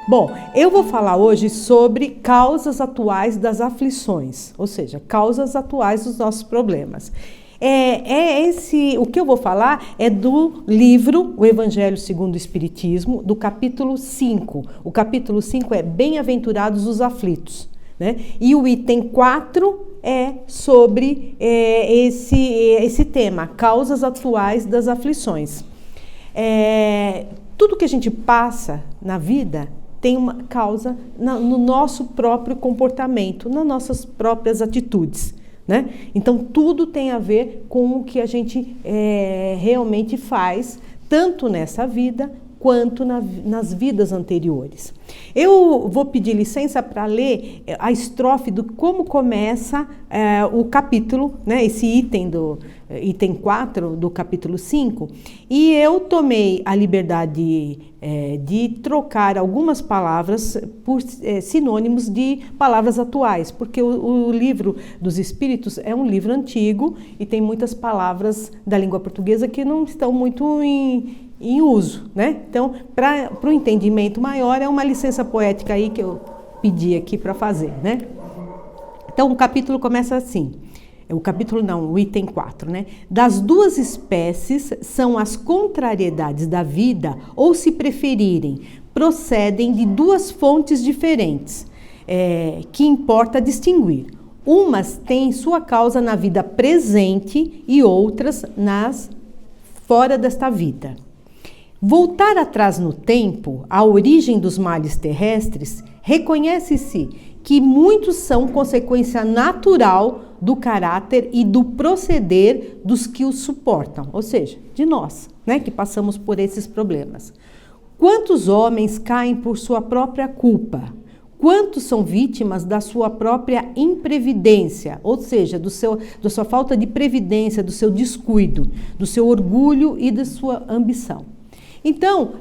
Bom, eu vou falar hoje sobre causas atuais das aflições, ou seja, causas atuais dos nossos problemas. O que eu vou falar é do livro O Evangelho segundo o Espiritismo, do capítulo 5. O capítulo 5 é Bem-aventurados os aflitos, né? E o item 4 é sobre esse tema, causas atuais das aflições. Tudo que a gente passa na vida tem uma causa no nosso próprio comportamento, nas nossas próprias atitudes, né? Então, tudo tem a ver com o que a gente realmente faz, tanto nessa vida quanto nas vidas anteriores. Eu vou pedir licença para ler a estrofe do como começa o capítulo, né, esse item 4 do capítulo 5, e eu tomei a liberdade de trocar algumas palavras por sinônimos de palavras atuais, porque o livro dos Espíritos é um livro antigo e tem muitas palavras da língua portuguesa que não estão muito em uso, né? Então, para o entendimento maior, é uma licença poética aí que eu pedi aqui para fazer, né? Então, o capítulo começa assim. O item 4, né? Das duas espécies são as contrariedades da vida, ou se preferirem, procedem de duas fontes diferentes, que importa distinguir. Umas têm sua causa na vida presente e outras fora desta vida. Voltar atrás no tempo, à origem dos males terrestres, reconhece-se que muitos são consequência natural do caráter e do proceder dos que os suportam, ou seja, de nós, né, que passamos por esses problemas. Quantos homens caem por sua própria culpa? Quantos são vítimas da sua própria imprevidência, ou seja, da sua falta de previdência, do seu descuido, do seu orgulho e da sua ambição? Então,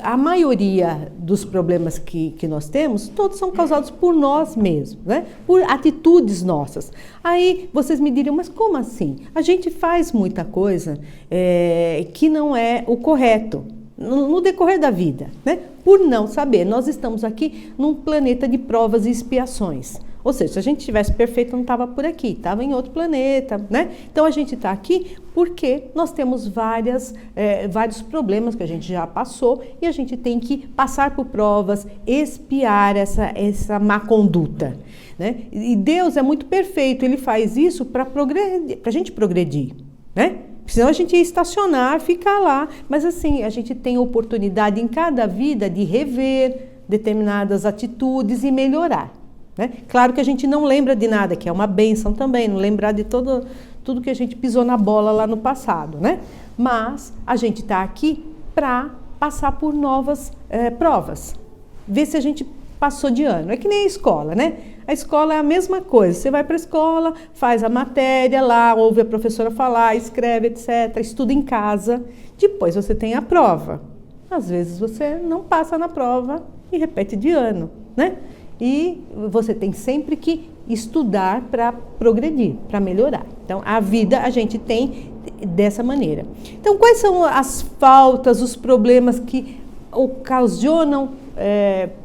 a maioria dos problemas que nós temos, todos são causados por nós mesmos, né? Por atitudes nossas. Aí vocês me diriam, mas como assim? A gente faz muita coisa que não é o correto no decorrer da vida, né? Por não saber, nós estamos aqui num planeta de provas e expiações. Ou seja, se a gente estivesse perfeito, não estava por aqui, estava em outro planeta, né? Então, a gente está aqui porque nós temos vários problemas que a gente já passou e a gente tem que passar por provas, expiar essa má conduta, né? E Deus é muito perfeito, Ele faz isso para a gente progredir, né? Senão a gente ia estacionar, ficar lá. Mas assim, a gente tem oportunidade em cada vida de rever determinadas atitudes e melhorar, né? Claro que a gente não lembra de nada, que é uma bênção também, não lembrar de tudo que a gente pisou na bola lá no passado, né? Mas a gente está aqui para passar por novas provas, ver se a gente passou de ano. É que nem a escola, né? A escola é a mesma coisa. Você vai para a escola, faz a matéria lá, ouve a professora falar, escreve, etc. Estuda em casa. Depois você tem a prova. Às vezes você não passa na prova e repete de ano, né? E você tem sempre que estudar para progredir, para melhorar. Então, a vida a gente tem dessa maneira. Então, quais são as faltas, os problemas que ocasionam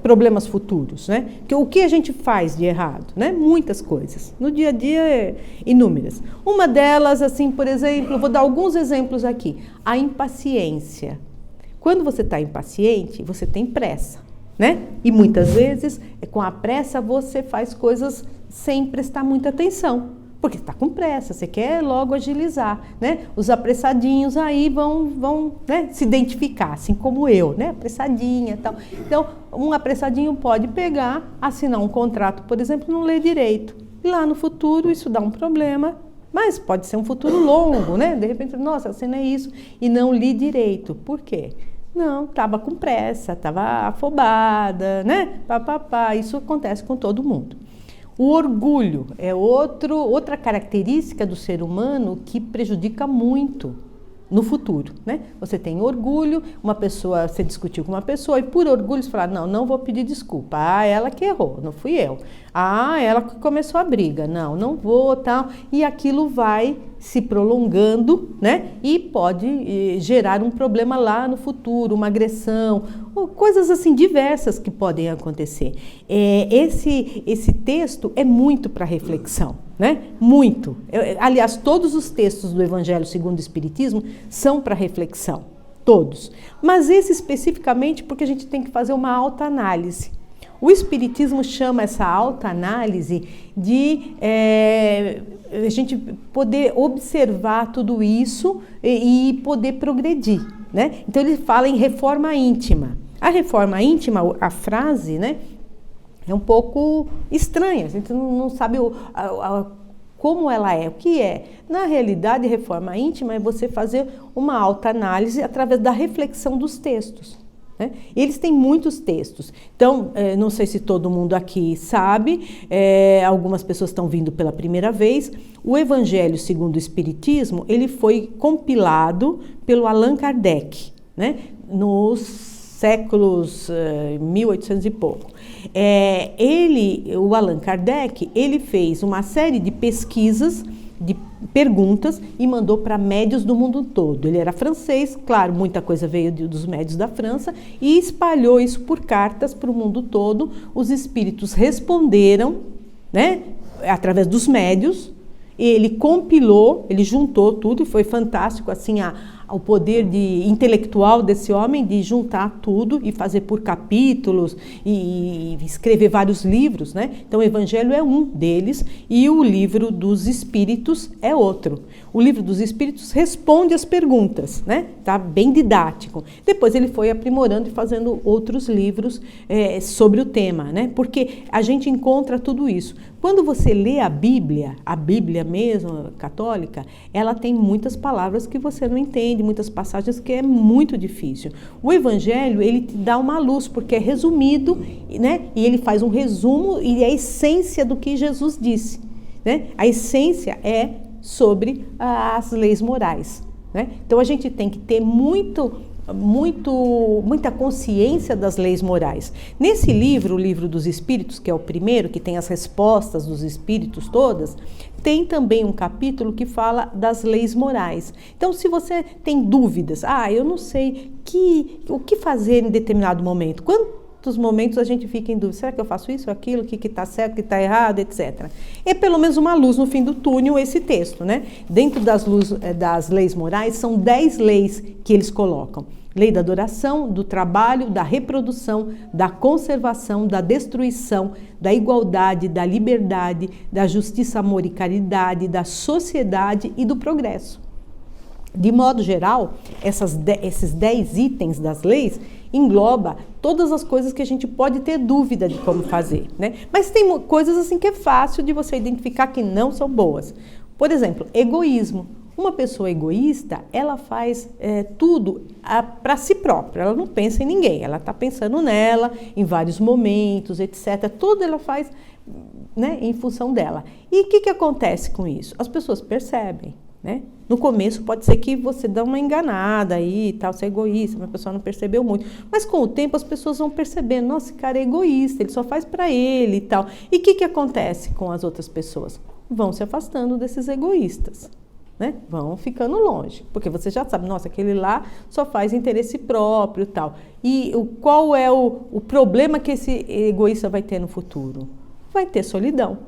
problemas futuros, né? O que a gente faz de errado, né? Muitas coisas. No dia a dia, inúmeras. Uma delas, assim, por exemplo, vou dar alguns exemplos aqui. A impaciência. Quando você está impaciente, você tem pressa, né? E muitas vezes, com a pressa, você faz coisas sem prestar muita atenção. Porque está com pressa, você quer logo agilizar, né? Os apressadinhos aí vão né, se identificar, assim como eu, né? Apressadinha e tal. Então, um apressadinho pode pegar, assinar um contrato, por exemplo, e não ler direito. E lá no futuro isso dá um problema, mas pode ser um futuro longo, né? De repente, nossa, assinei isso e não li direito. Por quê? Não, estava com pressa, estava afobada, né? Isso acontece com todo mundo. O orgulho é outra característica do ser humano que prejudica muito no futuro, né? Você tem orgulho, você discutiu com uma pessoa e por orgulho você fala, não vou pedir desculpa. Ah, ela que errou, não fui eu. Ah, ela que começou a briga. Não vou, tal. E aquilo vai se prolongando, né? E pode gerar um problema lá no futuro, uma agressão, ou coisas assim diversas que podem acontecer. Esse texto é muito para reflexão, né? Muito. Aliás, todos os textos do Evangelho segundo o Espiritismo são para reflexão, todos. Mas esse especificamente porque a gente tem que fazer uma autoanálise. O Espiritismo chama essa autoanálise de a gente poder observar tudo isso e poder progredir, né? Então ele fala em reforma íntima. A reforma íntima, a frase, né, é um pouco estranha, a gente não sabe como ela é, o que é. Na realidade, reforma íntima é você fazer uma autoanálise através da reflexão dos textos. Né? Eles têm muitos textos, então não sei se todo mundo aqui sabe, algumas pessoas estão vindo pela primeira vez. O Evangelho segundo o Espiritismo, ele foi compilado pelo Allan Kardec, né? Nos séculos 1800 e pouco. O Allan Kardec, ele fez uma série de pesquisas, de perguntas e mandou para médios do mundo todo. Ele era francês, claro, muita coisa veio dos médios da França e espalhou isso por cartas para o mundo todo. Os espíritos responderam, né, através dos médios. Ele compilou, ele juntou tudo e foi fantástico assim o poder intelectual desse homem de juntar tudo e fazer por capítulos e escrever vários livros, né? Então o Evangelho é um deles e o Livro dos Espíritos é outro. O Livro dos Espíritos responde as perguntas, né? Tá bem didático. Depois ele foi aprimorando e fazendo outros livros sobre o tema, né? Porque a gente encontra tudo isso. Quando você lê a Bíblia mesmo, católica, ela tem muitas palavras que você não entende, muitas passagens que é muito difícil. O Evangelho, ele te dá uma luz, porque é resumido, né? E ele faz um resumo e é a essência do que Jesus disse, né? A essência é sobre as leis morais, né? Então a gente tem que ter muita consciência das leis morais. Nesse livro, o Livro dos Espíritos, que é o primeiro, que tem as respostas dos espíritos todas, tem também um capítulo que fala das leis morais. Então, se você tem dúvidas, eu não sei o que fazer em determinado momento, quantos momentos a gente fica em dúvida, será que eu faço isso, aquilo, o que está certo, o que está errado, etc. É pelo menos uma luz no fim do túnel esse texto, né? Dentro das leis morais, são 10 leis que eles colocam. Lei da adoração, do trabalho, da reprodução, da conservação, da destruição, da igualdade, da liberdade, da justiça, amor e caridade, da sociedade e do progresso. De modo geral, esses 10 itens das leis engloba todas as coisas que a gente pode ter dúvida de como fazer, né? Mas tem coisas assim que é fácil de você identificar que não são boas. Por exemplo, egoísmo. Uma pessoa egoísta, ela faz tudo para si própria, ela não pensa em ninguém, ela está pensando nela em vários momentos, etc. Tudo ela faz, né, em função dela. E o que acontece com isso? As pessoas percebem, né? No começo pode ser que você dá uma enganada aí, tal, você é egoísta, mas a pessoa não percebeu muito. Mas com o tempo as pessoas vão percebendo, nossa, esse cara é egoísta, ele só faz para ele e tal. E o que acontece com as outras pessoas? Vão se afastando desses egoístas. Né? Vão ficando longe, porque você já sabe, nossa, aquele lá só faz interesse próprio e tal. E qual é o problema que esse egoísta vai ter no futuro? Vai ter solidão.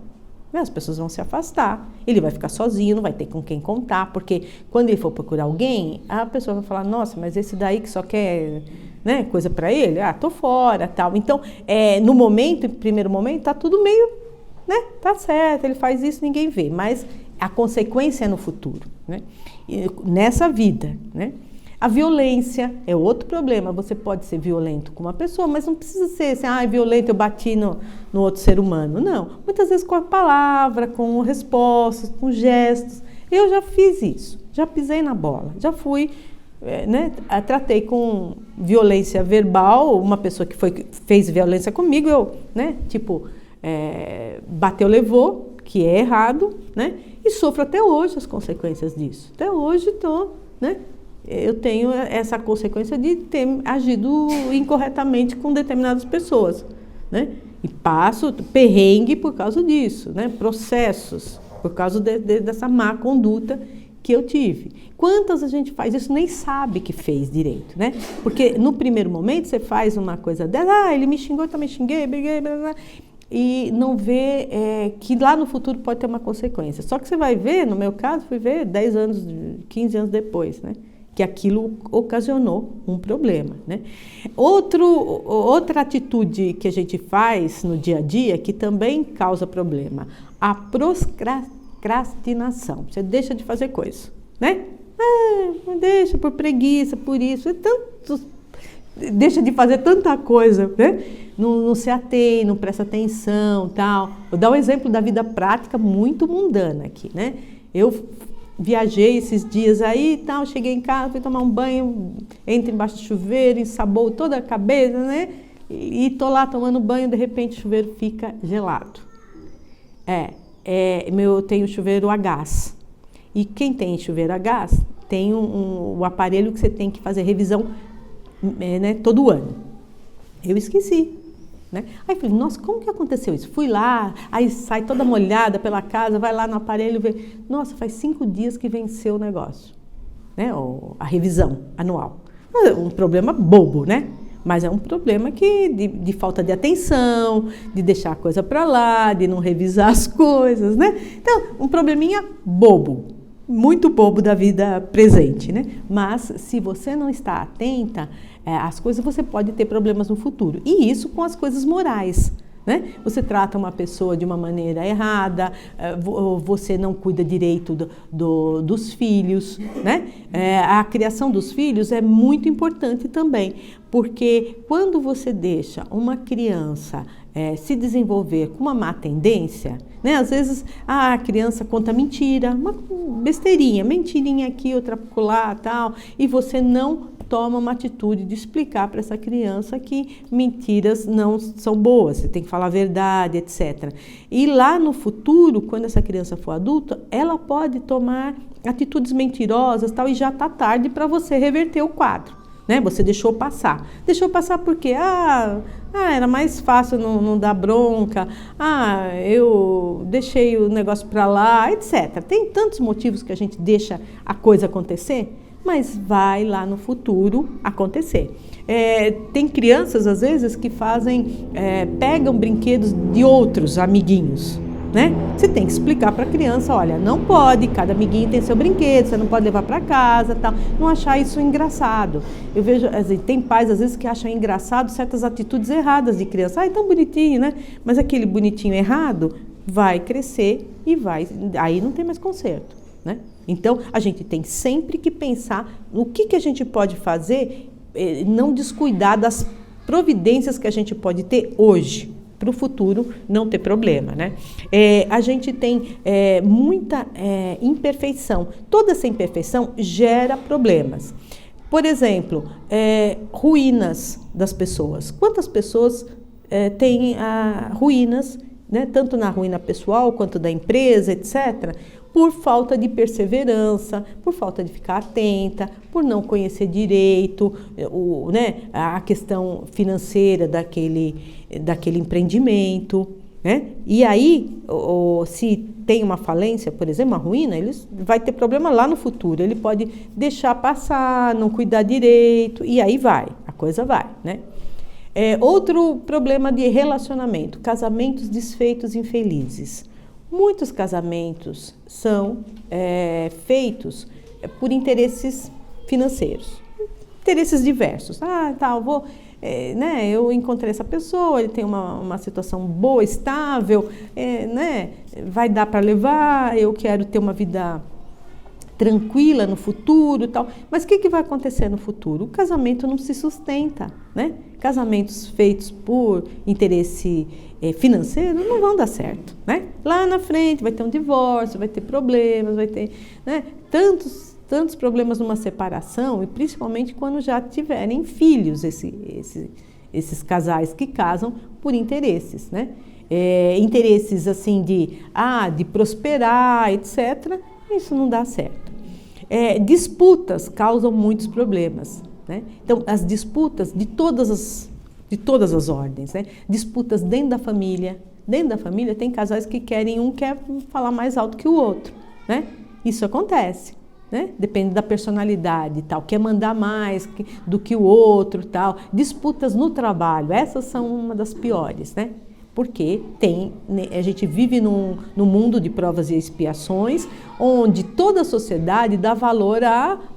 As pessoas vão se afastar, ele vai ficar sozinho, não vai ter com quem contar, porque quando ele for procurar alguém, a pessoa vai falar, nossa, mas esse daí que só quer, né, coisa para ele, tô fora, tal. Então, no primeiro momento, tá tudo meio, né, tá certo, ele faz isso, ninguém vê, mas a consequência é no futuro, né? Nessa vida, né? A violência é outro problema. Você pode ser violento com uma pessoa, mas não precisa ser assim, violento, eu bati no outro ser humano. Não, muitas vezes com a palavra, com respostas, com gestos. Eu já fiz isso, já pisei na bola, já fui, né? Tratei com violência verbal, uma pessoa que fez violência comigo, eu, né? Tipo, bateu, levou, que é errado, né? E sofro até hoje as consequências disso. Até hoje né? Eu tenho essa consequência de ter agido incorretamente com determinadas pessoas, né? E passo perrengue por causa disso, né? Processos, por causa dessa má conduta que eu tive. Quantas a gente faz isso, nem sabe que fez direito, né? Porque no primeiro momento você faz uma coisa dela, ele me xingou, eu também xinguei, briguei, blá, blá, e não vê que lá no futuro pode ter uma consequência. Só que você vai ver, no meu caso, fui ver 10 anos, 15 anos depois, né? Que aquilo ocasionou um problema, né? Outra atitude que a gente faz no dia a dia que também causa problema, a procrastinação. Você deixa de fazer coisa, né? Deixa por preguiça, por isso, deixa de fazer tanta coisa, né? Não se atém, não presta atenção, tal. Vou dar um exemplo da vida prática muito mundana aqui, né? Eu viajei esses dias aí e tal, cheguei em casa, fui tomar um banho, entro embaixo do chuveiro, ensabou toda a cabeça, né? E tô lá tomando banho, de repente o chuveiro fica gelado. Eu tenho chuveiro a gás. E quem tem chuveiro a gás, tem o aparelho que você tem que fazer revisão, né, todo ano. Eu esqueci. Né? Aí falei, nossa, como que aconteceu isso? Fui lá, aí sai toda molhada pela casa, vai lá no aparelho e vê, nossa, faz 5 dias que venceu o negócio, né? A revisão anual. Um problema bobo, né? Mas é um problema de falta de atenção, de deixar a coisa para lá, de não revisar as coisas, né? Então, um probleminha bobo, muito bobo da vida presente, né? Mas se você não está atenta às coisas, você pode ter problemas no futuro. E isso com as coisas morais, né? Você trata uma pessoa de uma maneira errada, você não cuida direito dos filhos, né? A criação dos filhos é muito importante também, porque quando você deixa uma criança se desenvolver com uma má tendência, né? Às vezes a criança conta mentira, uma besteirinha, mentirinha aqui, outra lá, tal, e você não toma uma atitude de explicar para essa criança que mentiras não são boas, você tem que falar a verdade, etc. E lá no futuro, quando essa criança for adulta, ela pode tomar atitudes mentirosas, tal, e já está tarde para você reverter o quadro, né? Você deixou passar. Deixou passar porque era mais fácil não dar bronca, eu deixei o negócio para lá, etc. Tem tantos motivos que a gente deixa a coisa acontecer, mas vai lá no futuro acontecer. Tem crianças, às vezes, que pegam brinquedos de outros amiguinhos, né? Você tem que explicar para a criança, olha, não pode, cada amiguinho tem seu brinquedo, você não pode levar para casa, tal. Não achar isso engraçado. Eu vejo, tem pais, às vezes, que acham engraçado certas atitudes erradas de criança. É tão bonitinho, né? Mas aquele bonitinho errado vai crescer e aí não tem mais conserto, né? Então, a gente tem sempre que pensar no que a gente pode fazer, não descuidar das providências que a gente pode ter hoje, para o futuro não ter problema, né? A gente tem muita imperfeição. Toda essa imperfeição gera problemas. Por exemplo, ruínas das pessoas. Quantas pessoas têm ruínas, né? Tanto na ruína pessoal quanto da empresa, etc., por falta de perseverança, por falta de ficar atenta, por não conhecer direito, né, a questão financeira daquele empreendimento, né? E aí, se tem uma falência, por exemplo, uma ruína, ele vai ter problema lá no futuro. Ele pode deixar passar, não cuidar direito, e aí a coisa vai, né? Outro problema de relacionamento, casamentos desfeitos infelizes. Muitos casamentos são feitos por interesses financeiros, interesses diversos. Né, eu encontrei essa pessoa, ele tem uma situação boa, estável, né, vai dar para levar, eu quero ter uma vida tranquila no futuro, tal. Mas o que vai acontecer no futuro? O casamento não se sustenta, né? Casamentos feitos por interesse financeiro não vão dar certo, né? Lá na frente vai ter um divórcio, vai ter problemas, vai ter, né, tantos problemas numa separação, e principalmente quando já tiverem filhos, esses casais que casam por interesses, né? Interesses assim de prosperar, etc. Isso não dá certo. Disputas causam muitos problemas, né? Então, as disputas de todas as ordens, né? Disputas dentro da família, Dentro da família tem casais que um quer falar mais alto que o outro, né? Isso acontece, né? Depende da personalidade e tal, quer mandar mais do que o outro, tal. Disputas no trabalho, essas são uma das piores, né? Porque a gente vive num mundo de provas e expiações, onde toda a sociedade dá valor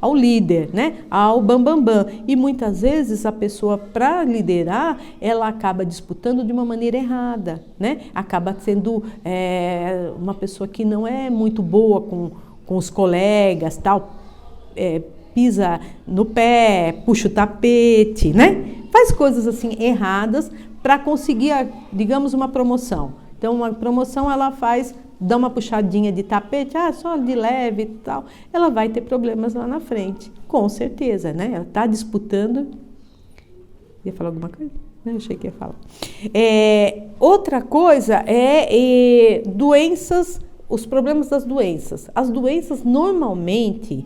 ao líder, né? Ao bambambam. E muitas vezes a pessoa, para liderar, ela acaba disputando de uma maneira errada, né? Acaba sendo uma pessoa que não é muito boa com os colegas, tal, pisa no pé, puxa o tapete, né? Faz coisas assim erradas para conseguir, digamos, uma promoção. Então, uma promoção ela dá uma puxadinha de tapete, só de leve e tal. Ela vai ter problemas lá na frente, com certeza, né? Ela está disputando. Ia falar alguma coisa? Eu achei que ia falar. Outra coisa é doenças, os problemas das doenças. As doenças, normalmente,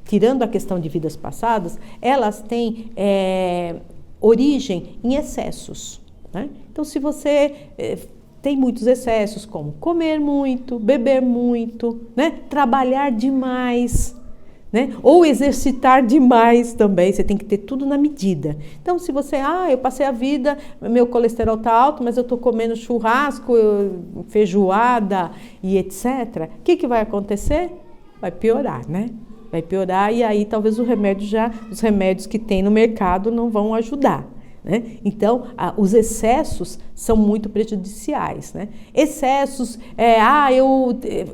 tirando a questão de vidas passadas, elas têm origem em excessos, né? Então, se você tem muitos excessos, como comer muito, beber muito, né? Trabalhar demais, né? Ou exercitar demais também, você tem que ter tudo na medida. Então, se você, eu passei a vida, meu colesterol está alto, mas eu estou comendo churrasco, feijoada e etc., o que vai acontecer? Vai piorar, né? Vai piorar e aí talvez os remédios que tem no mercado não vão ajudar, né? Então, os excessos são muito prejudiciais, né? Excessos,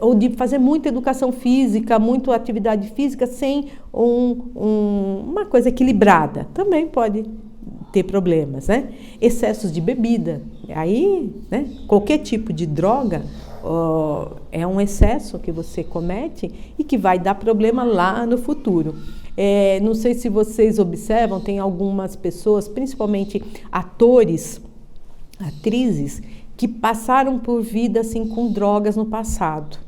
ou de fazer muita educação física, muita atividade física sem uma coisa equilibrada, também pode ter problemas, né? Excessos de bebida, aí, né? Qualquer tipo de droga é um excesso que você comete e que vai dar problema lá no futuro. Não sei se vocês observam, tem algumas pessoas, principalmente atores, atrizes, que passaram por vida assim, com drogas no passado.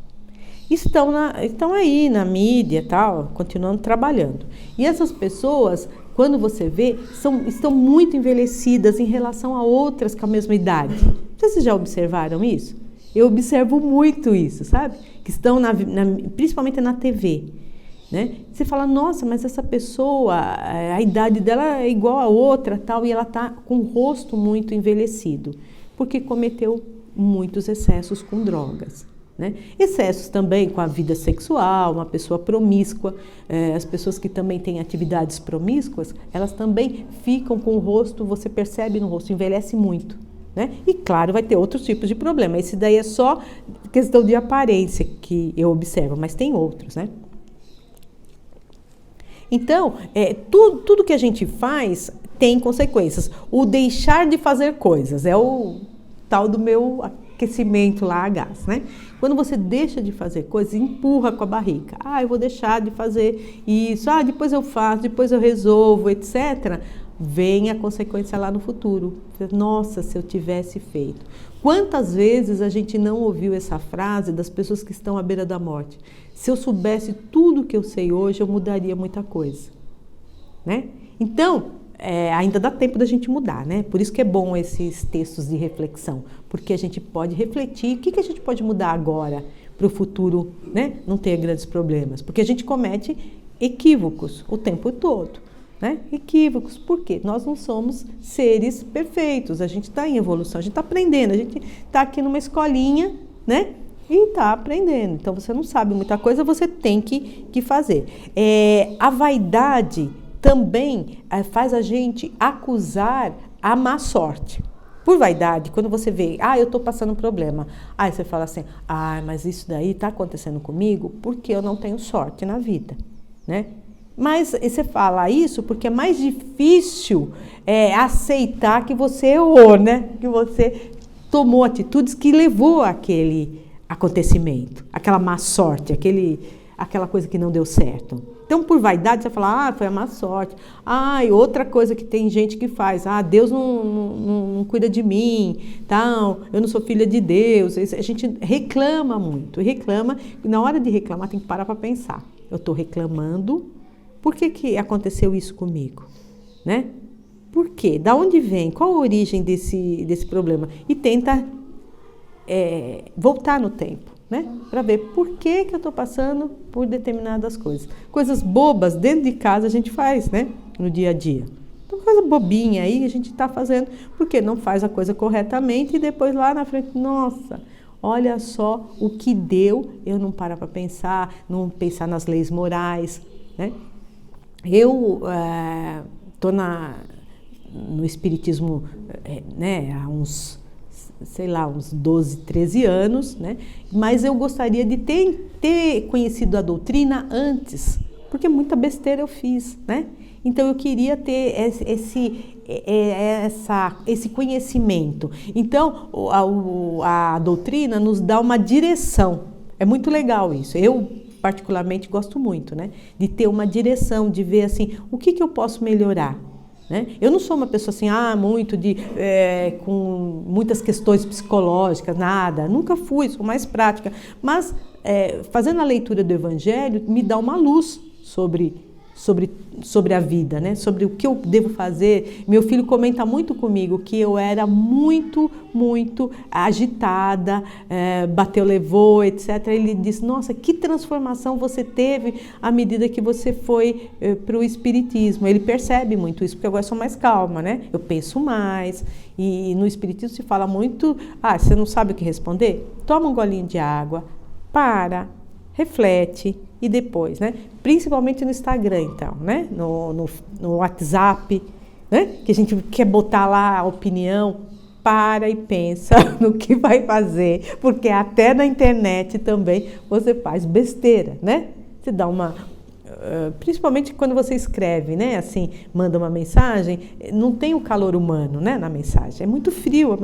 Estão aí na mídia, tal, continuando trabalhando. E essas pessoas, quando você vê, estão muito envelhecidas em relação a outras com a mesma idade. Vocês já observaram isso? Eu observo muito isso, sabe? Que estão, principalmente na TV, né? Você fala, nossa, mas essa pessoa, a idade dela é igual a outra, tal, e ela está com o rosto muito envelhecido, porque cometeu muitos excessos com drogas, né? Excessos também com a vida sexual, uma pessoa promíscua, as pessoas que também têm atividades promíscuas, elas também ficam com o rosto, você percebe no rosto, envelhece muito. Né? E claro, vai ter outros tipos de problema. Esse daí é só questão de aparência que eu observo, mas tem outros, né? Então, tudo que a gente faz tem consequências. O deixar de fazer coisas é o tal do meu aquecimento lá a gás, né? Quando você deixa de fazer coisas, empurra com a barriga. Eu vou deixar de fazer isso, depois eu faço, depois eu resolvo, etc., vem a consequência lá no futuro. Nossa, se eu tivesse feito. Quantas vezes a gente não ouviu essa frase das pessoas que estão à beira da morte? Se eu soubesse tudo que eu sei hoje, eu mudaria muita coisa, né? Então, ainda dá tempo da gente mudar, né? Por isso que é bom esses textos de reflexão, porque a gente pode refletir o que a gente pode mudar agora para o futuro, né? Não ter grandes problemas, porque a gente comete equívocos o tempo todo. Né? Equívocos, porque nós não somos seres perfeitos, a gente está em evolução, a gente está aprendendo, a gente está aqui numa escolinha, né? E está aprendendo, então você não sabe muita coisa, você tem que fazer. A vaidade também faz a gente acusar a má sorte. Por vaidade, quando você vê, eu estou passando um problema, aí você fala assim, mas isso daí está acontecendo comigo porque eu não tenho sorte na vida, né? Mas você fala isso porque é mais difícil aceitar que você errou, né? Que você tomou atitudes que levou àquele acontecimento, aquela má sorte, aquela coisa que não deu certo. Então, por vaidade, você fala, foi a má sorte. E outra coisa que tem gente que faz, Deus não cuida de mim, tal, eu não sou filha de Deus. A gente reclama muito, e na hora de reclamar tem que parar para pensar. Eu estou reclamando. Por que aconteceu isso comigo? Né? Por quê? Da onde vem? Qual a origem desse problema? E tenta voltar no tempo, né? Para ver por que eu estou passando por determinadas coisas. Coisas bobas dentro de casa a gente faz, né? No dia a dia. Então, coisa bobinha aí a gente está fazendo porque não faz a coisa corretamente e depois lá na frente, nossa, olha só o que deu eu não parar para pensar, não pensar nas leis morais, né? Eu estou no espiritismo, né, há uns 12, 13 anos, né? Mas eu gostaria de ter conhecido a doutrina antes, porque muita besteira eu fiz, né? Então eu queria ter esse conhecimento. Então a doutrina nos dá uma direção. É muito legal isso. Eu particularmente gosto muito, né? De ter uma direção, de ver assim, o que eu posso melhorar. Né? Eu não sou uma pessoa assim, com muitas questões psicológicas, nada, nunca fui, sou mais prática, mas fazendo a leitura do Evangelho me dá uma luz sobre a vida, né? Sobre o que eu devo fazer. Meu filho comenta muito comigo que eu era muito agitada, bateu, levou, etc. Ele diz, nossa, que transformação você teve à medida que você foi para o espiritismo. Ele percebe muito isso, porque agora eu sou mais calma, né? Eu penso mais. E no espiritismo se fala muito, você não sabe o que responder? Toma um golinho de água, reflete, e depois, né? Principalmente no Instagram, então, né? No WhatsApp, né? Que a gente quer botar lá a opinião, para e pensa no que vai fazer, porque até na internet também você faz besteira, né? Você dá principalmente quando você escreve, né? Assim, manda uma mensagem, não tem o calor humano, né? Na mensagem, é muito frio,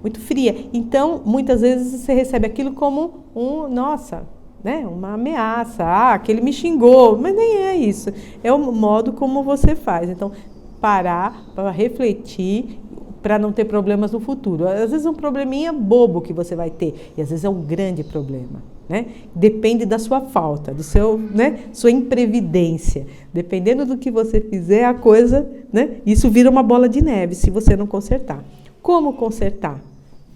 muito fria. Então, muitas vezes você recebe aquilo como né? Uma ameaça, aquele me xingou, mas nem é isso, é o modo como você faz. Então, parar para refletir, para não ter problemas no futuro. Às vezes é um probleminha bobo que você vai ter, e às vezes é um grande problema, né? Depende da sua falta, do seu, né? Sua imprevidência. Dependendo do que você fizer, a coisa, né? Isso vira uma bola de neve se você não consertar. Como consertar?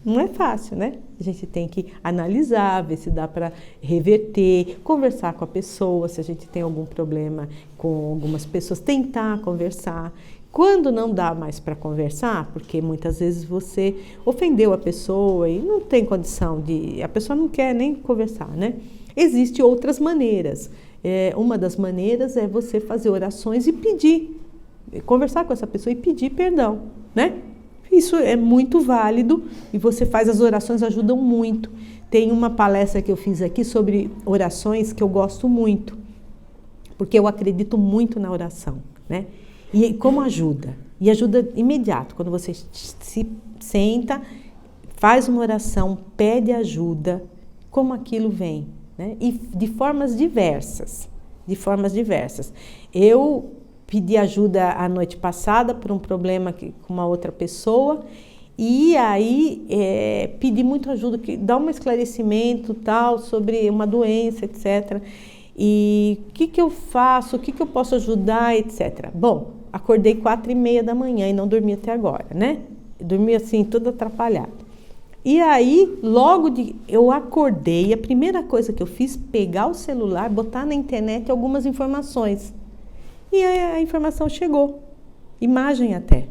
Não é fácil, né? A gente tem que analisar, ver se dá para reverter, conversar com a pessoa, se a gente tem algum problema com algumas pessoas, tentar conversar. Quando não dá mais para conversar, porque muitas vezes você ofendeu a pessoa e não tem condição a pessoa não quer nem conversar, né? Existem outras maneiras. Uma das maneiras é você fazer orações e conversar com essa pessoa e pedir perdão, né? Isso é muito válido e você faz as orações, ajudam muito. Tem uma palestra que eu fiz aqui sobre orações que eu gosto muito, porque eu acredito muito na oração, né? E como ajuda? E ajuda imediato, quando você se senta, faz uma oração, pede ajuda, como aquilo vem, né? E de formas diversas, Eu pedi ajuda a noite passada por um problema com uma outra pessoa e aí pedi muito ajuda, dá um esclarecimento tal sobre uma doença, etc. E o que eu faço, o que eu posso ajudar, etc. Bom, acordei 4h30 da manhã e não dormi até agora, né? Dormi assim, toda atrapalhada. E aí, eu acordei, a primeira coisa que eu fiz, pegar o celular, botar na internet algumas informações. E a informação chegou, imagem até,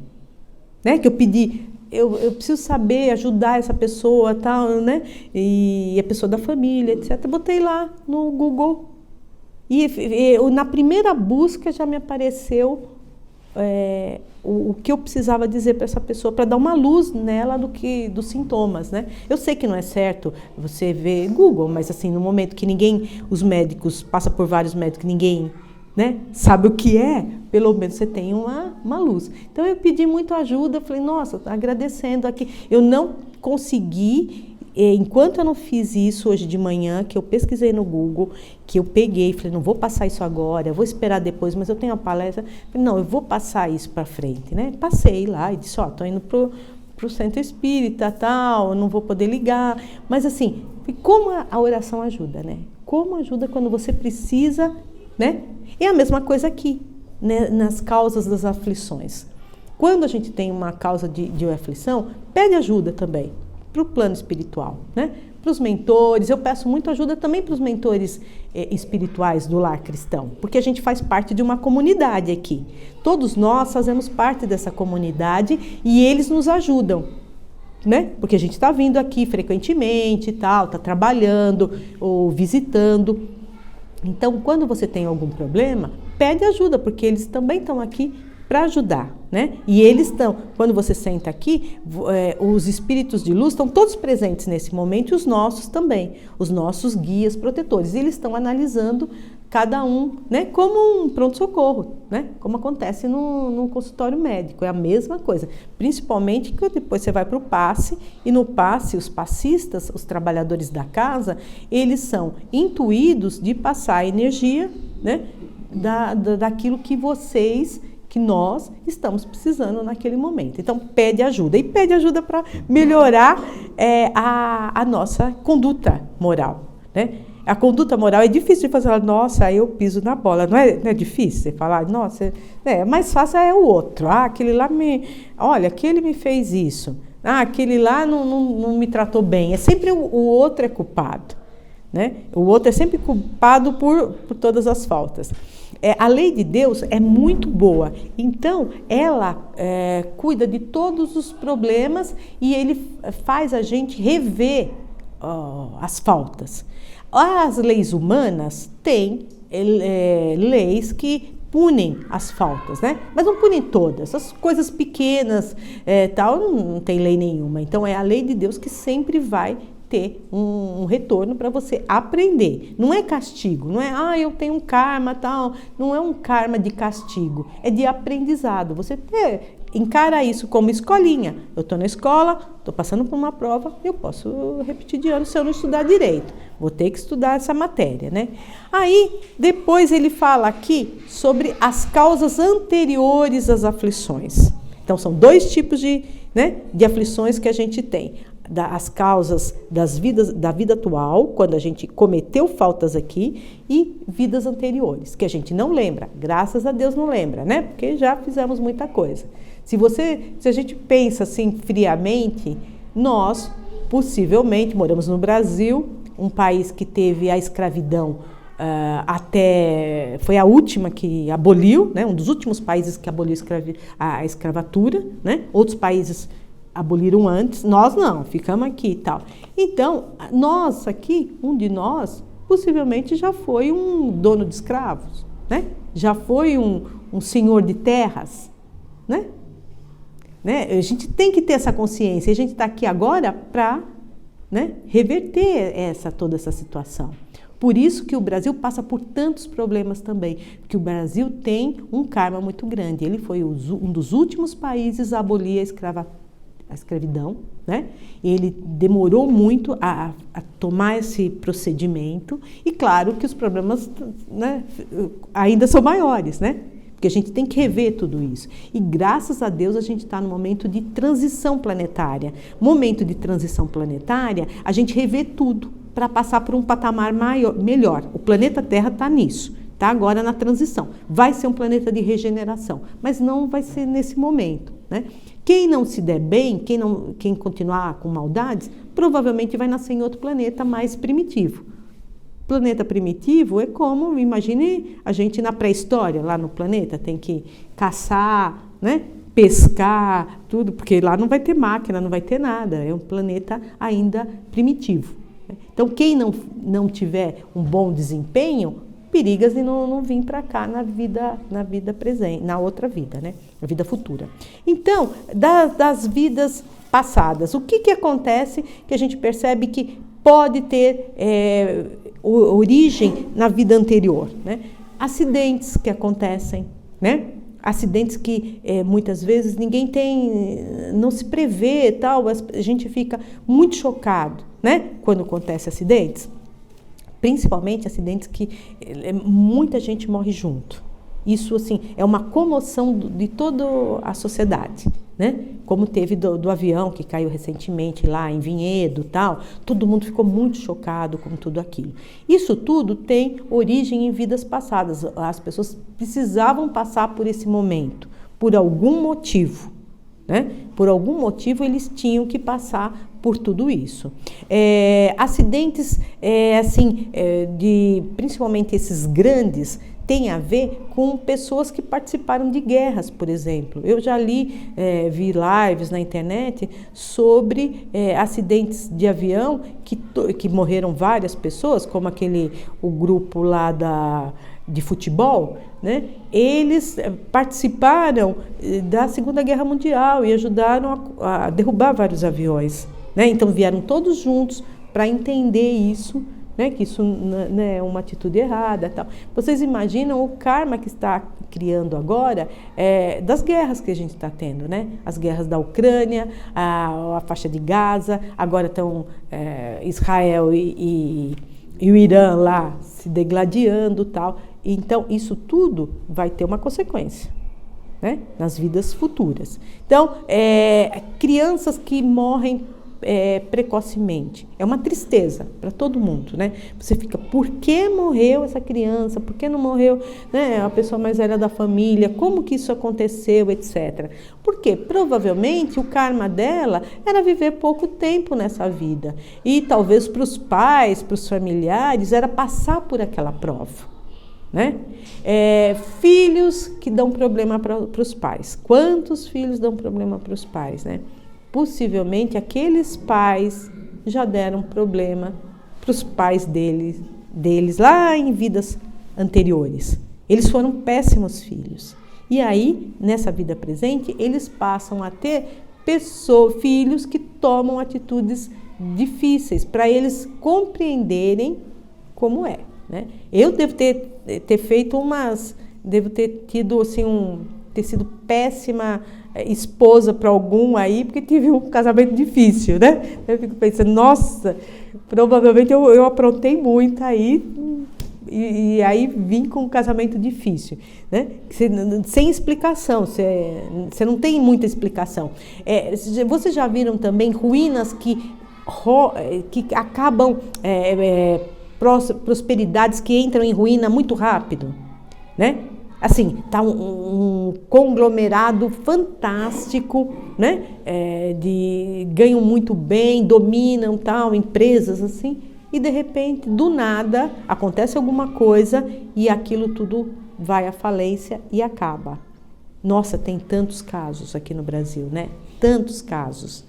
né? Que eu pedi, eu preciso saber, ajudar essa pessoa, tal, né? E a pessoa da família, etc. Botei lá no Google e na primeira busca já me apareceu o que eu precisava dizer para essa pessoa, para dar uma luz nela dos sintomas, né? Eu sei que não é certo você ver Google, mas assim, no momento que os médicos, passa por vários médicos, ninguém, né, sabe o que é, pelo menos você tem uma luz. Então eu pedi muito ajuda, falei, nossa, agradecendo aqui. Eu não consegui, enquanto eu não fiz isso hoje de manhã, que eu pesquisei no Google, que eu peguei, falei, não vou passar isso agora, eu vou esperar depois, mas eu tenho a palestra, falei, não, eu vou passar isso para frente, né? Passei lá e disse, tô indo pro centro espírita, tal, não vou poder ligar, mas assim, como a oração ajuda, né? Como ajuda quando você precisa, né? É a mesma coisa aqui, né, nas causas das aflições. Quando a gente tem uma causa de aflição, pede ajuda também. para o plano espiritual, né? Para os mentores, eu peço muito ajuda também para os mentores espirituais do lar cristão, porque a gente faz parte de uma comunidade aqui. Todos nós fazemos parte dessa comunidade e eles nos ajudam, né? Porque a gente está vindo aqui frequentemente e tal, está trabalhando ou visitando. Então, quando você tem algum problema, pede ajuda, porque eles também estão aqui para ajudar, né? E eles estão, quando você senta aqui, os espíritos de luz estão todos presentes nesse momento e os nossos também, os nossos guias protetores. E eles estão analisando cada um, né? Como um pronto-socorro, né? Como acontece num consultório médico, é a mesma coisa. Principalmente que depois você vai para o passe, e no passe os passistas, os trabalhadores da casa, eles são intuídos de passar a energia, né? Daquilo que nós estamos precisando naquele momento. Então, pede ajuda. E pede ajuda para melhorar a nossa conduta moral, né? A conduta moral é difícil de fazer. Nossa, eu piso na bola. Não é difícil você falar? Nossa, mais fácil é o outro. Aquele lá olha, aquele me fez isso. Aquele lá não me tratou bem. É sempre o outro é culpado, né? O outro é sempre culpado por todas as faltas. A lei de Deus é muito boa, então ela cuida de todos os problemas e ele faz a gente rever as faltas. As leis humanas têm leis que punem as faltas, né? Mas não punem todas, as coisas pequenas tal, não tem lei nenhuma. Então é a lei de Deus que sempre vai ter um retorno para você aprender. Não é castigo, não é, eu tenho um karma tal, não é um karma de castigo, é de aprendizado. Você encara isso como escolinha. Eu estou na escola, estou passando por uma prova, eu posso repetir de ano se eu não estudar direito. Vou ter que estudar essa matéria, né? Aí, depois ele fala aqui sobre as causas anteriores às aflições. Então, são dois tipos de aflições que a gente tem. As causas da vida atual, quando a gente cometeu faltas aqui, e vidas anteriores, que a gente não lembra, graças a Deus não lembra, né? Porque já fizemos muita coisa. Se a gente pensa assim friamente, nós possivelmente moramos no Brasil, um país que teve a escravidão foi a última que aboliu, né? Um dos últimos países que aboliu a escravatura, né? Outros países aboliram antes, nós não, ficamos aqui e tal. Então, nós aqui, um de nós, possivelmente já foi um dono de escravos, né? Já foi um senhor de terras, né? A gente tem que ter essa consciência, a gente está aqui agora para reverter toda essa situação. Por isso que o Brasil passa por tantos problemas também, porque o Brasil tem um karma muito grande. Ele foi um dos últimos países a abolir a escravidão, né? Ele demorou muito a tomar esse procedimento e claro que os problemas, né, ainda são maiores, né? Porque a gente tem que rever tudo isso. E graças a Deus a gente está no momento de transição planetária. Momento de transição planetária, a gente revê tudo para passar por um patamar melhor. O planeta Terra está nisso. Está agora na transição. Vai ser um planeta de regeneração, mas não vai ser nesse momento, né? Quem não se der bem, quem continuar com maldades, provavelmente vai nascer em outro planeta mais primitivo. Planeta primitivo é como, imagine a gente na pré-história, lá no planeta, tem que caçar, né? Pescar, tudo, porque lá não vai ter máquina, não vai ter nada, é um planeta ainda primitivo. Então, quem não tiver um bom desempenho, periga de não vir para cá na vida presente, na outra vida, né? Na vida futura. Então, das vidas passadas, o que acontece que a gente percebe que pode ter origem na vida anterior, né? Acidentes que acontecem, né? Acidentes que muitas vezes não se prevê, tal, a gente fica muito chocado, né? Quando acontece acidentes. Principalmente acidentes que muita gente morre junto. Isso, assim, é uma comoção de toda a sociedade, né? Como teve do avião que caiu recentemente lá em Vinhedo, tal. Todo mundo ficou muito chocado com tudo aquilo. Isso tudo tem origem em vidas passadas. As pessoas precisavam passar por esse momento, por algum motivo, né? Por algum motivo eles tinham que passar por tudo isso. Acidentes, principalmente esses grandes, tem a ver com pessoas que participaram de guerras, por exemplo. Eu já vi lives na internet sobre acidentes de avião que morreram várias pessoas, como o grupo lá de futebol, né? Eles participaram da Segunda Guerra Mundial e ajudaram a derrubar vários aviões, né? Então vieram todos juntos para entender isso, né, que isso é uma atitude errada, tal. Vocês imaginam o karma que está criando agora das guerras que a gente está tendo, né? As guerras da Ucrânia, a faixa de Gaza, agora estão Israel e o Irã lá se degladiando, tal. Então isso tudo vai ter uma consequência, né, nas vidas futuras. Então crianças que morrem precocemente. É uma tristeza para todo mundo, né? Você fica, por que morreu essa criança? Por que não morreu, né, a pessoa mais velha da família? Como que isso aconteceu, etc. Porque provavelmente o karma dela era viver pouco tempo nessa vida. E talvez para os pais, para os familiares, era passar por aquela prova, né? Filhos que dão problema para os pais. Quantos filhos dão problema para os pais, né? Possivelmente aqueles pais já deram problema para os pais deles lá em vidas anteriores. Eles foram péssimos filhos. E aí, nessa vida presente, eles passam a ter filhos que tomam atitudes difíceis para eles compreenderem como é, né? Eu devo ter feito devo ter tido assim ter sido péssima esposa para algum aí, porque tive um casamento difícil, né? Eu fico pensando, nossa, provavelmente eu aprontei muito aí, e aí vim com um casamento difícil, né? Sem explicação, você não tem muita explicação. Vocês já viram também ruínas que acabam, prosperidades que entram em ruína muito rápido, né? Assim, tá um conglomerado fantástico, né? Ganham muito bem, dominam tal, empresas assim, e de repente, do nada, acontece alguma coisa e aquilo tudo vai à falência e acaba. Nossa, tem tantos casos aqui no Brasil, né? Tantos casos.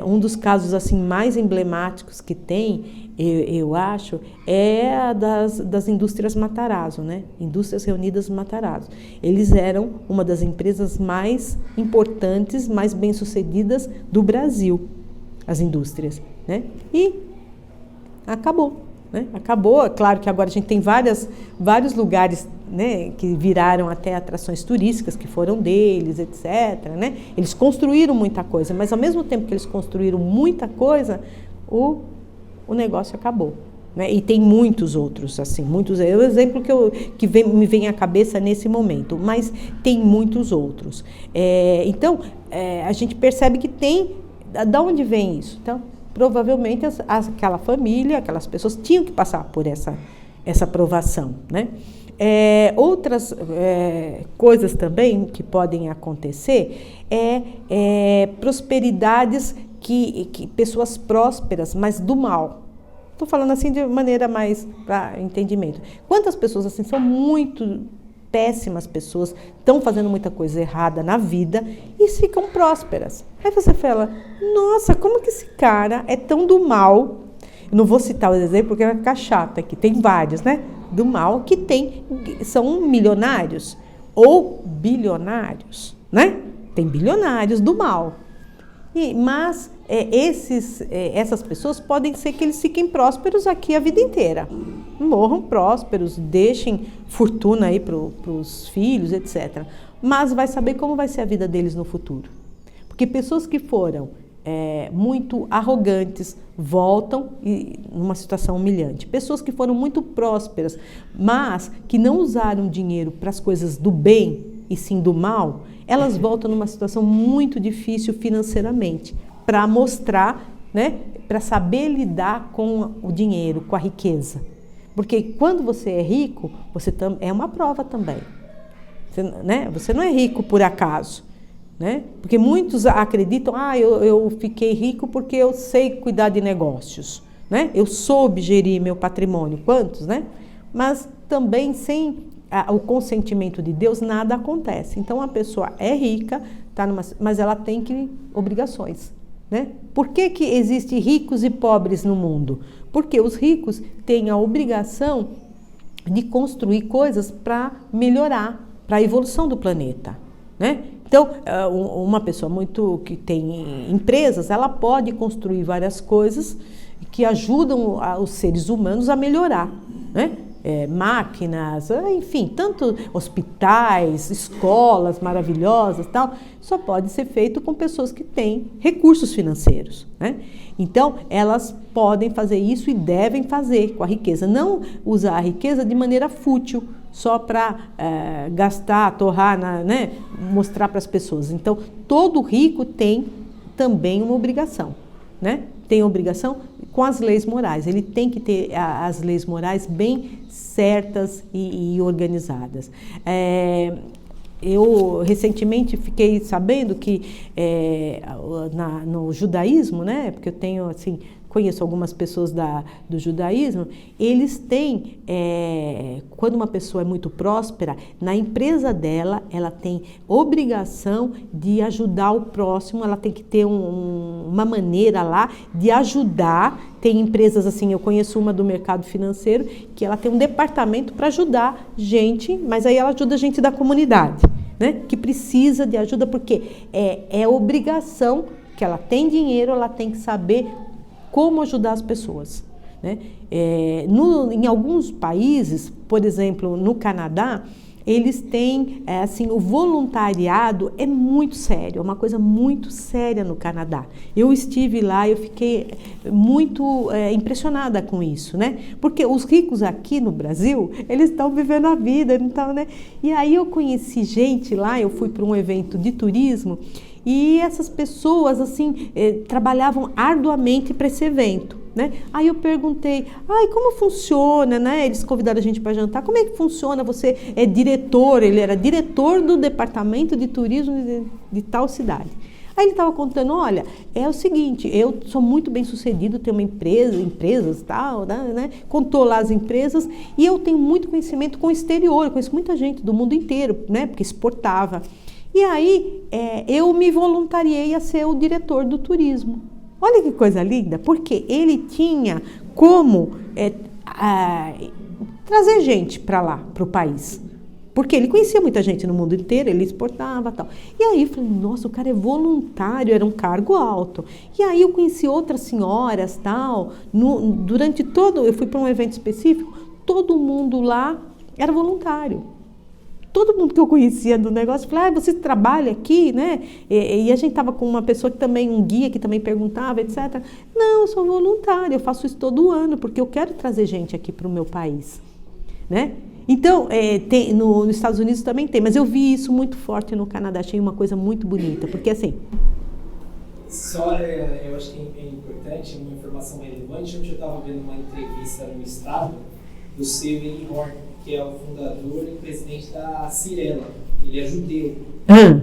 Um dos casos assim mais emblemáticos que tem, eu acho, é das indústrias Matarazzo, né? Indústrias Reunidas Matarazzo. Eles eram uma das empresas mais importantes, mais bem-sucedidas do Brasil, as indústrias, né? E acabou, né? Acabou. É claro que agora a gente tem vários lugares, né, que viraram até atrações turísticas, que foram deles, etc., né? Eles construíram muita coisa, mas ao mesmo tempo que eles construíram muita coisa, o negócio acabou, né? E tem muitos outros, assim, é o exemplo que me vem à cabeça nesse momento, mas tem muitos outros. Então, a gente percebe que tem, da onde vem isso? Então, provavelmente aquela família, aquelas pessoas tinham que passar por essa provação, né? Outras coisas também que podem acontecer prosperidades que pessoas prósperas, mas do mal. Estou falando assim de maneira mais para entendimento. Quantas pessoas assim são muito péssimas pessoas, estão fazendo muita coisa errada na vida e ficam prósperas. Aí você fala, nossa, como que esse cara é tão do mal? Eu não vou citar o exemplo porque vai ficar chato aqui, tem vários, né? Do mal que são milionários ou bilionários, né? Tem bilionários do mal. Mas essas pessoas podem ser que eles fiquem prósperos aqui a vida inteira. Morram prósperos, deixem fortuna aí para os filhos, etc. Mas vai saber como vai ser a vida deles no futuro. Porque pessoas que foram muito arrogantes voltam numa situação humilhante. Pessoas que foram muito prósperas, mas que não usaram dinheiro para as coisas do bem e sim do mal, elas voltam numa situação muito difícil financeiramente, para mostrar, né, para saber lidar com o dinheiro, com a riqueza. Porque quando você é rico, é uma prova também. Você não é rico por acaso. né? Porque muitos acreditam, eu fiquei rico porque eu sei cuidar de negócios, né? Eu soube gerir meu patrimônio. Quantos, né? Mas também sem o consentimento de Deus nada acontece. Então a pessoa é rica, mas ela tem obrigações, né? Por que existem ricos e pobres no mundo? Porque os ricos têm a obrigação de construir coisas para melhorar, para a evolução do planeta, né? Então, uma pessoa que tem empresas, ela pode construir várias coisas que ajudam os seres humanos a melhorar, né? Máquinas, enfim, tanto hospitais, escolas maravilhosas, tal, só pode ser feito com pessoas que têm recursos financeiros, né? Então, elas podem fazer isso e devem fazer com a riqueza, não usar a riqueza de maneira fútil, só para gastar, torrar, né? Mostrar para as pessoas. Então, todo rico tem também uma obrigação, né? Tem obrigação com as leis morais. Ele tem que ter as leis morais bem certas e organizadas. Eu recentemente fiquei sabendo que no judaísmo, né? Porque eu tenho assim, conheço algumas pessoas do judaísmo, eles têm, quando uma pessoa é muito próspera, na empresa dela, ela tem obrigação de ajudar o próximo, ela tem que ter uma maneira lá de ajudar. Tem empresas assim, eu conheço uma do mercado financeiro, que ela tem um departamento para ajudar gente, mas aí ela ajuda gente da comunidade, né? Que precisa de ajuda, porque é obrigação que ela tem dinheiro, ela tem que saber como ajudar as pessoas, né? Em alguns países, por exemplo, no Canadá, eles têm, assim, o voluntariado é muito sério, é uma coisa muito séria no Canadá. Eu estive lá, eu fiquei muito impressionada com isso, né? Porque os ricos aqui no Brasil, eles estão vivendo a vida, então, né? E aí eu conheci gente lá, eu fui para um evento de turismo, e essas pessoas, assim, trabalhavam arduamente para esse evento, né? Aí eu perguntei, como funciona, né? Eles convidaram a gente para jantar, como é que funciona? Você é diretor, ele era diretor do departamento de turismo de tal cidade. Aí ele estava contando, olha, é o seguinte, eu sou muito bem sucedido, tenho uma empresas tal, né? Contou lá as empresas, e eu tenho muito conhecimento com o exterior, eu conheço muita gente do mundo inteiro, né? Porque exportava. E aí, eu me voluntariei a ser o diretor do turismo. Olha que coisa linda, porque ele tinha como trazer gente para lá, para o país. Porque ele conhecia muita gente no mundo inteiro, ele exportava e tal. E aí eu falei, nossa, o cara é voluntário, era um cargo alto. E aí eu conheci outras senhoras, tal. Durante eu fui para um evento específico, todo mundo lá era voluntário. Todo mundo que eu conhecia do negócio, falei, você trabalha aqui, né? E a gente estava com uma pessoa um guia que também perguntava, etc. Não, eu sou voluntária, eu faço isso todo ano, porque eu quero trazer gente aqui para o meu país, né? Então, nos Estados Unidos também tem, mas eu vi isso muito forte no Canadá, achei uma coisa muito bonita, porque assim... Só, eu acho que é importante, uma informação relevante, hoje eu estava vendo uma entrevista no Estado do seu Eli Horn, que é o fundador e presidente da Cirela. Ele é judeu.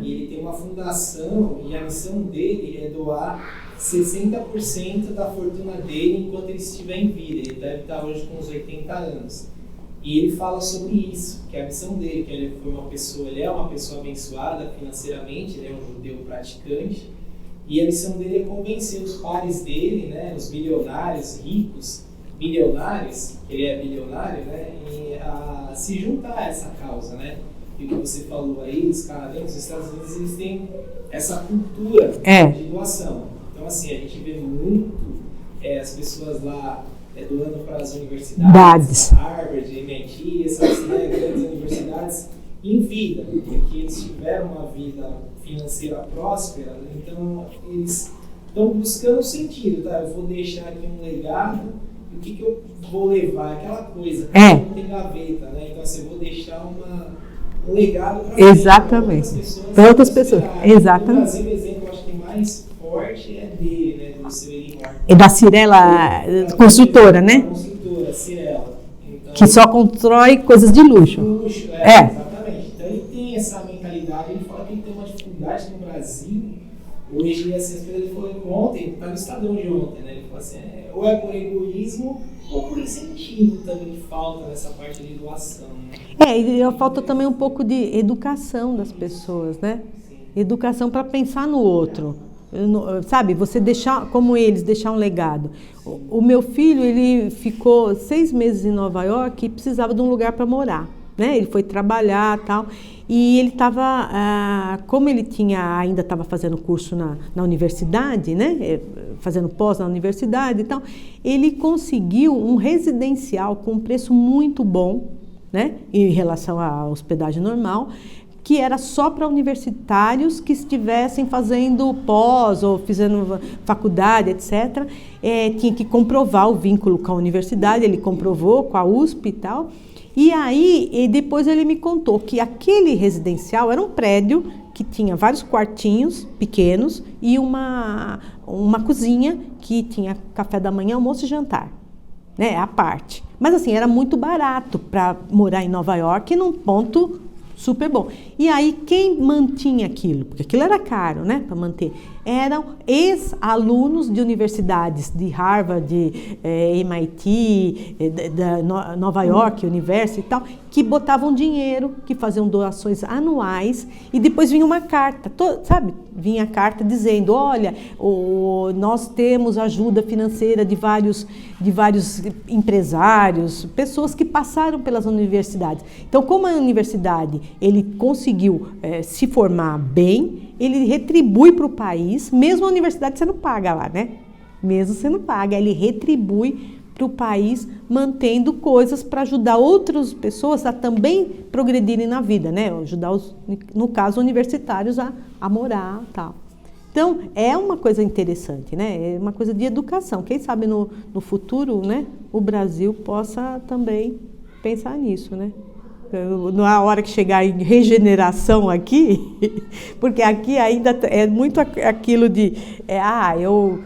E ele tem uma fundação e a missão dele é doar 60% da fortuna dele enquanto ele estiver em vida. Ele deve estar hoje com uns 80 anos. E ele fala sobre isso, que é a missão dele, que ele é uma pessoa abençoada financeiramente, ele é um judeu praticante, e a missão dele é convencer os pares dele, né, os bilionários, ricos, bilionários, ele é bilionário, né, e a se juntar a essa causa, né? E o que você falou aí, os canadenses, os Estados Unidos, eles têm essa cultura de doação. Então, assim, a gente vê muito as pessoas lá doando para as universidades, Harvard, MIT, essas grandes universidades, em vida, porque eles tiveram uma vida financeira próspera, né? Então eles estão buscando sentido, tá? Eu vou deixar aqui um legado, o que eu vou levar? Aquela coisa que não tem gaveta, né? Então assim, eu vou deixar um legado para outras pessoas. Exatamente. No Brasil, o exemplo, eu acho que mais forte é dele, né? Do seu Eli Horn. É da Cirela Construtora, né? Construtora, Cirela. Então, que só constrói coisas de luxo. Exatamente. Então ele tem essa mentalidade, ele fala que ele tem uma dificuldade no Brasil Brasil, hoje, assim, as pessoas, ele falou ontem, tá no Estadão de ontem, né? Ele falou assim, ou é por egoísmo ou por incentivo também que falta nessa parte de doação, né? E falta também um pouco de educação das pessoas, né? Educação para pensar no outro. Sabe, você deixar, como eles, deixar um legado. O meu filho, ele ficou 6 meses em Nova York e precisava de um lugar para morar, né? Ele foi trabalhar e tal, e ele estava, como ele ainda estava fazendo curso na universidade, né? Fazendo pós na universidade e tal, ele conseguiu um residencial com um preço muito bom, né? Em relação à hospedagem normal, que era só para universitários que estivessem fazendo pós ou fazendo faculdade, etc. Tinha que comprovar o vínculo com a universidade, ele comprovou com a USP e tal. E aí, depois ele me contou que aquele residencial era um prédio que tinha vários quartinhos pequenos e uma cozinha que tinha café da manhã, almoço e jantar, né, à parte. Mas assim, era muito barato para morar em Nova York, num ponto super bom. E aí, quem mantinha aquilo? Porque aquilo era caro, né, para manter. Eram ex-alunos de universidades, de Harvard, de MIT, da Nova York University e tal, que botavam dinheiro, que faziam doações anuais, e depois vinha uma carta, sabe? Vinha a carta dizendo, olha, nós temos ajuda financeira de vários empresários, pessoas que passaram pelas universidades. Então, como a universidade, ele conseguiu se formar bem, ele retribui para o país, mesmo a universidade você não paga lá, né? Mesmo você não paga, ele retribui para o país, mantendo coisas para ajudar outras pessoas a também progredirem na vida, né? Ajudar, no caso, universitários a morar e tal. Então, é uma coisa interessante, né? É uma coisa de educação. Quem sabe no futuro, né, o Brasil possa também pensar nisso, né? Na hora que chegar em regeneração aqui, porque aqui ainda é muito aquilo de, eu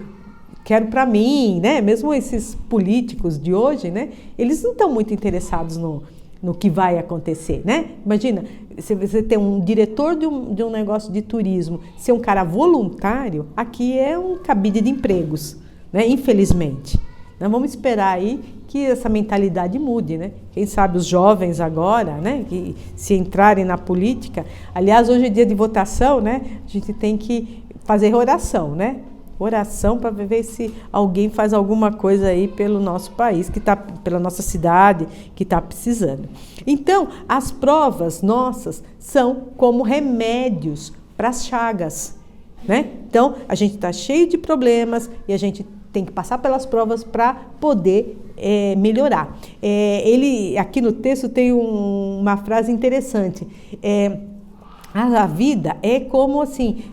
quero para mim, né? Mesmo esses políticos de hoje, né? Eles não estão muito interessados no que vai acontecer, né? Imagina, se você tem um diretor de um negócio de turismo, ser um cara voluntário, aqui é um cabide de empregos, né? Infelizmente. Nós vamos esperar aí que essa mentalidade mude, né? Quem sabe os jovens agora, né? Que se entrarem na política. Aliás, hoje é dia de votação, né? A gente tem que fazer oração, né? Oração para ver se alguém faz alguma coisa aí pelo nosso país, pela nossa cidade, que está precisando. Então, as provas nossas são como remédios para as chagas, né? Então, a gente está cheio de problemas e a gente tem que passar pelas provas para poder melhorar. Aqui no texto tem uma frase interessante. A vida é como assim,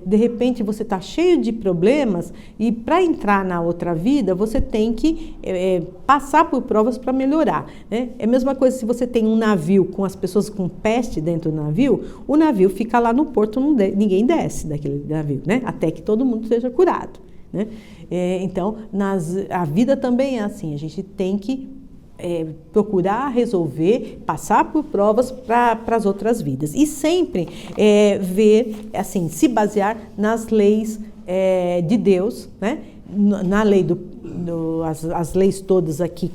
de repente você está cheio de problemas e para entrar na outra vida você tem que passar por provas para melhorar, né? É a mesma coisa se você tem um navio com as pessoas com peste dentro do navio, o navio fica lá no porto, ninguém desce daquele navio, né? Até que todo mundo seja curado, né? Então, a vida também é assim, a gente tem que procurar resolver, passar por provas para as outras vidas. E sempre ver, assim, se basear nas leis de Deus, né? Na lei as leis todas aqui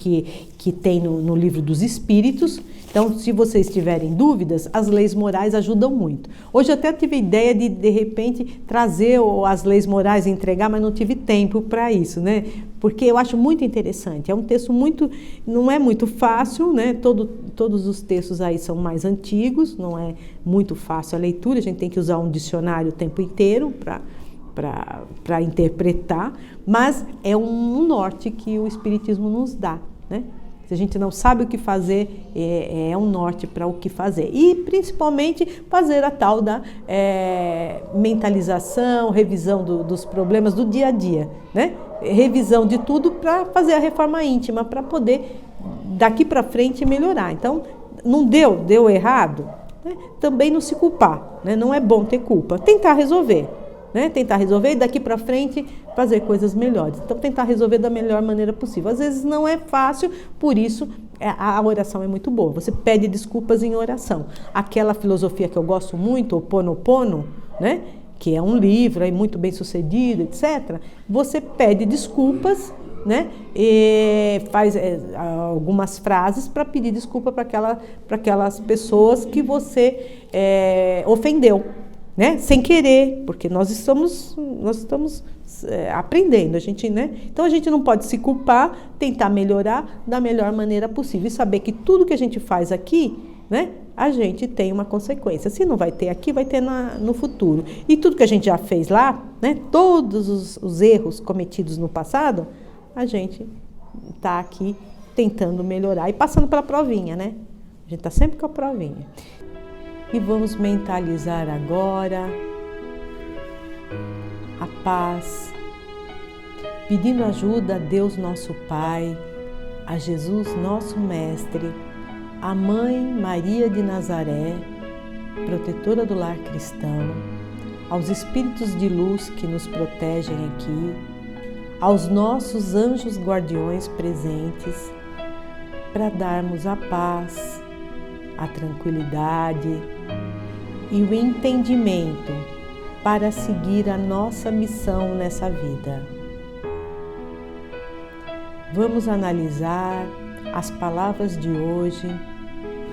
que tem no livro dos Espíritos. Então, se vocês tiverem dúvidas, as leis morais ajudam muito. Hoje eu até tive a ideia de repente, trazer as leis morais e entregar, mas não tive tempo para isso, né? Porque eu acho muito interessante. É um texto não é muito fácil, né? Todos os textos aí são mais antigos, não é muito fácil a leitura, a gente tem que usar um dicionário o tempo inteiro para interpretar, mas é um norte que o Espiritismo nos dá, né? Se a gente não sabe o que fazer, é um norte para o que fazer. E, principalmente, fazer a tal da mentalização, revisão dos problemas do dia a dia, né? Revisão de tudo para fazer a reforma íntima, para poder, daqui para frente, melhorar. Então, não deu errado, né? Também não se culpar, né? Não é bom ter culpa. Tentar resolver. Né? Tentar resolver e daqui para frente fazer coisas melhores. Então, tentar resolver da melhor maneira possível. Às vezes não é fácil, por isso a oração é muito boa. Você pede desculpas em oração. Aquela filosofia que eu gosto muito, o Ho'oponopono, né? que é um livro aí muito bem sucedido, etc., você pede desculpas, né? E faz algumas frases para pedir desculpa para aquelas pessoas que você ofendeu, né? Sem querer, porque nós estamos aprendendo, né? Então a gente não pode se culpar, tentar melhorar da melhor maneira possível e saber que tudo que a gente faz aqui, né, a gente tem uma consequência. Se não vai ter aqui, vai ter no futuro. E tudo que a gente já fez lá, né, todos os erros cometidos no passado, a gente está aqui tentando melhorar e passando pela provinha, né? A gente está sempre com a provinha. E vamos mentalizar agora a paz, pedindo ajuda a Deus nosso Pai, a Jesus nosso Mestre, a Mãe Maria de Nazaré, protetora do lar cristão, aos espíritos de luz que nos protegem aqui, aos nossos anjos guardiões presentes, para darmos a paz, a tranquilidade e o entendimento para seguir a nossa missão nessa vida. Vamos analisar as palavras de hoje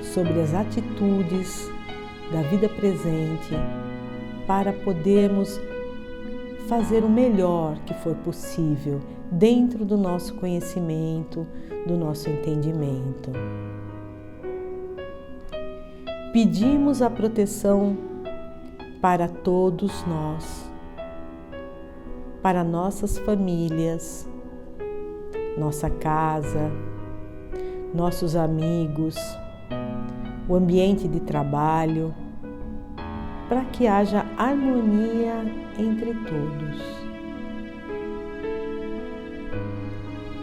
sobre as atitudes da vida presente para podermos fazer o melhor que for possível dentro do nosso conhecimento, do nosso entendimento. Pedimos a proteção para todos nós, para nossas famílias, nossa casa, nossos amigos, o ambiente de trabalho, para que haja harmonia entre todos.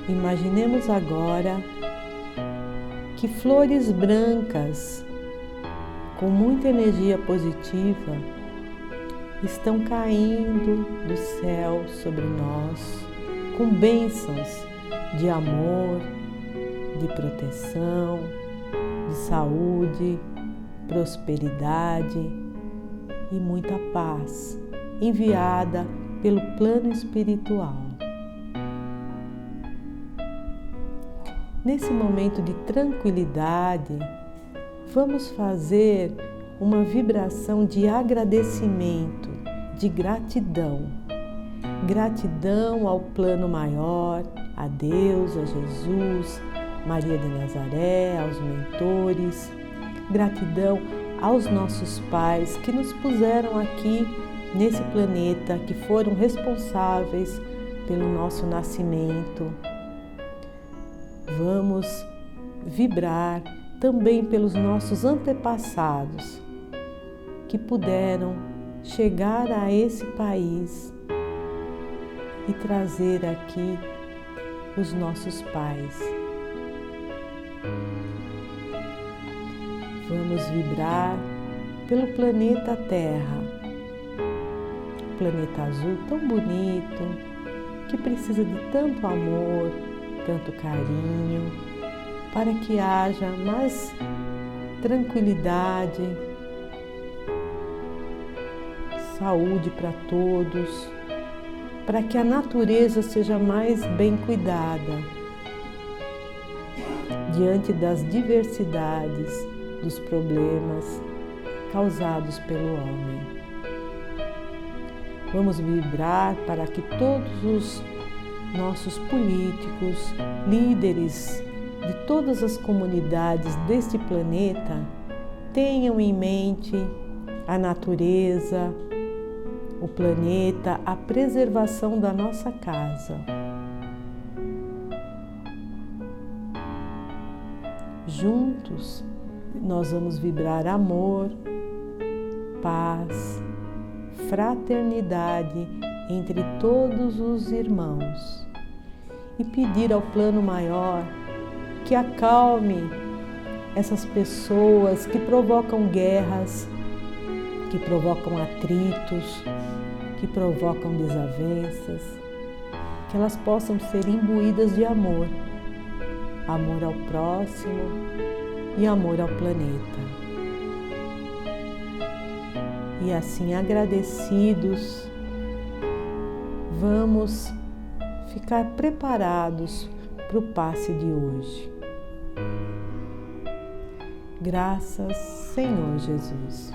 Imaginemos agora que flores brancas com muita energia positiva estão caindo do céu sobre nós com bênçãos de amor, de proteção, de saúde, prosperidade e muita paz enviada pelo plano espiritual. Nesse momento de tranquilidade, vamos fazer uma vibração de agradecimento, de gratidão. Gratidão ao plano maior, a Deus, a Jesus, Maria de Nazaré, aos mentores. Gratidão aos nossos pais que nos puseram aqui nesse planeta, que foram responsáveis pelo nosso nascimento. Vamos vibrar também pelos nossos antepassados que puderam chegar a esse país e trazer aqui os nossos pais. Vamos vibrar pelo planeta Terra, planeta azul tão bonito, que precisa de tanto amor, tanto carinho, para que haja mais tranquilidade, saúde para todos, para que a natureza seja mais bem cuidada diante das diversidades dos problemas causados pelo homem. Vamos vibrar para que todos os nossos políticos, líderes de todas as comunidades deste planeta tenham em mente a natureza, o planeta, a preservação da nossa casa. Juntos, nós vamos vibrar amor, paz, fraternidade entre todos os irmãos e pedir ao plano maior que acalme essas pessoas que provocam guerras, que provocam atritos, que provocam desavenças, que elas possam ser imbuídas de amor, amor ao próximo e amor ao planeta. E assim, agradecidos, vamos ficar preparados para o passe de hoje. Graças, Senhor Jesus.